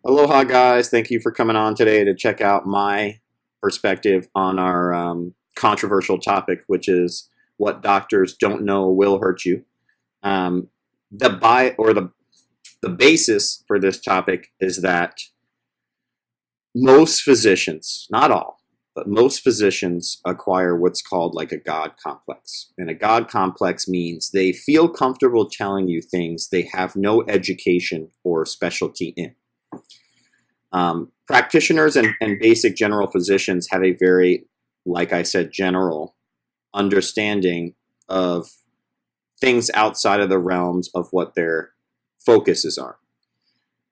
Aloha, guys. Thank you for coming on today to check out my perspective on our controversial topic, which is what doctors don't know will hurt you. Um, the basis for this topic is that most physicians, not all, but most physicians acquire what's called like a God complex. And a God complex means they feel comfortable telling you things they have no education or specialty in. Practitioners and basic general physicians have a very, like I said, general understanding of things outside of the realms of what their focuses are.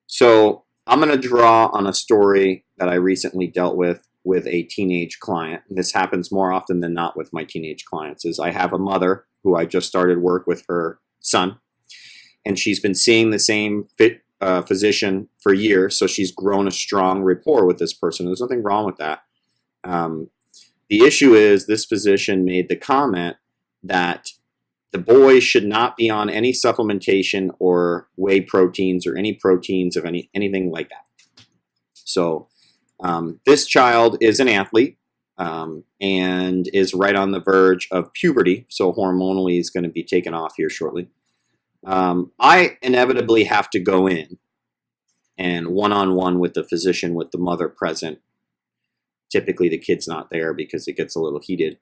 So I'm going to draw on a story that I recently dealt with a teenage client. And this happens more often than not with my teenage clients. Is I have a mother who I just started work with her son, and she's been seeing the same physician for years, so she's grown a strong rapport with this person. There's nothing wrong with that. The issue is this physician made the comment that the boy should not be on any supplementation or whey proteins or any proteins of anything like that. So this child is an athlete and is right on the verge of puberty, so hormonally is going to be taken off here shortly. I inevitably have to go in and one-on-one with the physician with the mother present. Typically the kid's not there because it gets a little heated.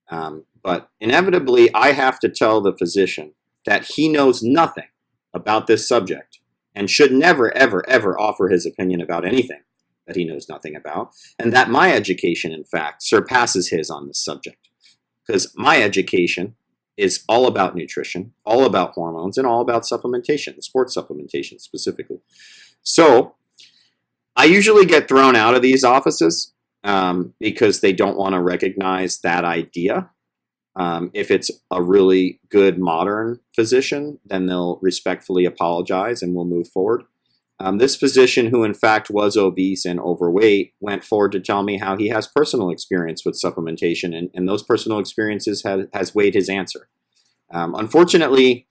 But inevitably I have to tell the physician that he knows nothing about this subject and should never, ever, ever offer his opinion about anything that he knows nothing about, and that my education, in fact, surpasses his on this subject. Because my education is all about nutrition, all about hormones, and all about supplementation, sports supplementation specifically. So I usually get thrown out of these offices because they don't want to recognize that idea. If it's a really good modern physician, then they'll respectfully apologize and we'll move forward. This physician, who in fact was obese and overweight, went forward to tell me how he has personal experience with supplementation, and those personal experiences has weighed his answer. Unfortunately,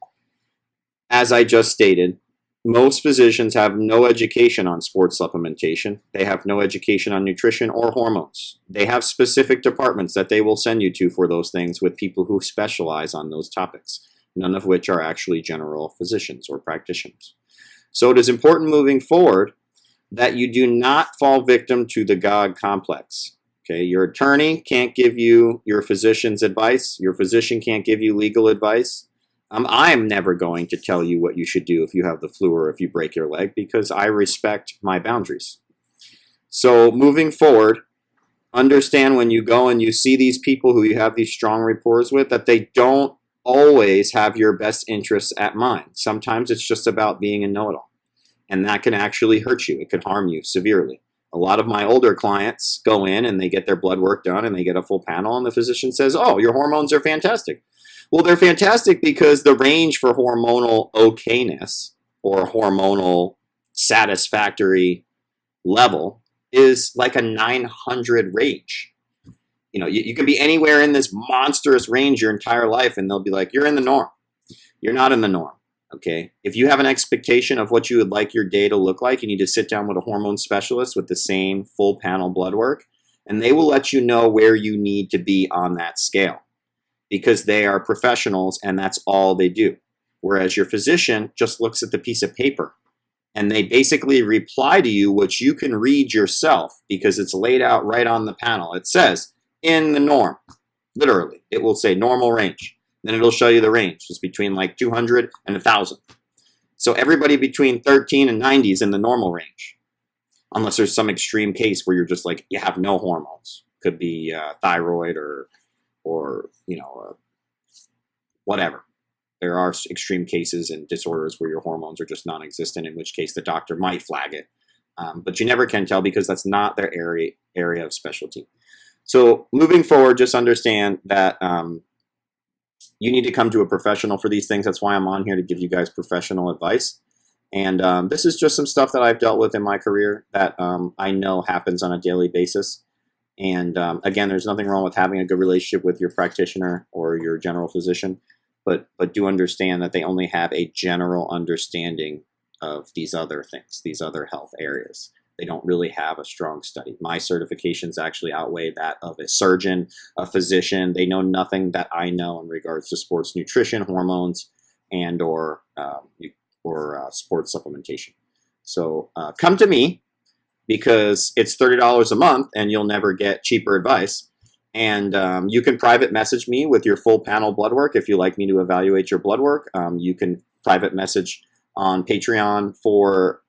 as I just stated, most physicians have no education on sports supplementation. They have no education on nutrition or hormones. They have specific departments that they will send you to for those things with people who specialize on those topics, none of which are actually general physicians or practitioners. So it is important moving forward that you do not fall victim to the God complex. Okay, your attorney can't give you your physician's advice. Your physician can't give you legal advice. I'm never going to tell you what you should do if you have the flu or if you break your leg, because I respect my boundaries. So moving forward, understand when you go and you see these people who you have these strong rapports with, that they don't always have your best interests at mind. Sometimes it's just about being a know-it-all, and that can actually hurt you. It could harm you severely. A lot of my older clients go in and they get their blood work done and they get a full panel, and the physician says, "Oh, your hormones are fantastic." Well, they're fantastic because the range for hormonal okayness or hormonal satisfactory level is like a 900 range. You know, you can be anywhere in this monstrous range your entire life, and they'll be like, "You're in the norm." You're not in the norm, okay? If you have an expectation of what you would like your day to look like, you need to sit down with a hormone specialist with the same full panel blood work, and they will let you know where you need to be on that scale, because they are professionals and that's all they do. Whereas your physician just looks at the piece of paper and they basically reply to you, which you can read yourself because it's laid out right on the panel. It says, "in the norm." Literally, it will say normal range. Then it'll show you the range. It's between like 200 and 1,000. So everybody between 13 and 90 is in the normal range. Unless there's some extreme case where you're just like, you have no hormones. Could be thyroid or whatever. There are extreme cases and disorders where your hormones are just non-existent, in which case the doctor might flag it. But you never can tell because that's not their area of specialty. So moving forward, just understand that you need to come to a professional for these things. That's why I'm on here, to give you guys professional advice. And this is just some stuff that I've dealt with in my career that I know happens on a daily basis. And again, there's nothing wrong with having a good relationship with your practitioner or your general physician, but do understand that they only have a general understanding of these other things, these other health areas. They don't really have a strong study. My certifications actually outweigh that of a surgeon, a physician. They know nothing that I know in regards to sports nutrition, hormones, and or sports supplementation. So come to me, because it's $30 a month and you'll never get cheaper advice. And you can private message me with your full panel blood work if you like me to evaluate your blood work. You can private message on Patreon for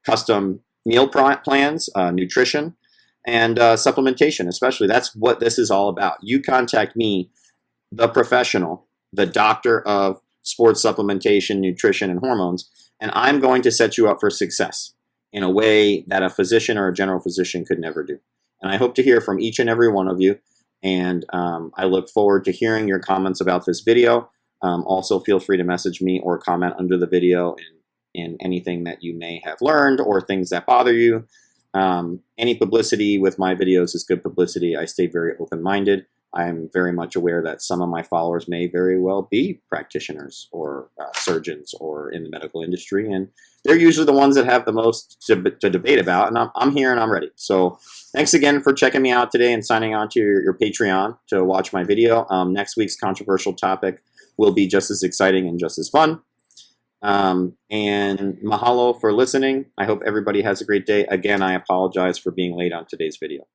custom meal plans, nutrition, and supplementation especially. That's what this is all about. You contact me, the professional, the doctor of sports supplementation, nutrition, and hormones, and I'm going to set you up for success in a way that a physician or a general physician could never do. And I hope to hear from each and every one of you. And I look forward to hearing your comments about this video. Also, feel free to message me or comment under the video in anything that you may have learned or things that bother you. Any publicity with my videos is good publicity. I stay very open-minded. I am very much aware that some of my followers may very well be practitioners or surgeons or in the medical industry, and they're usually the ones that have the most to debate about, and I'm here and I'm ready. So thanks again for checking me out today and signing on to your Patreon to watch my video. Next week's controversial topic will be just as exciting and just as fun. And mahalo for listening. I hope everybody has a great day. Again, I apologize for being late on today's video.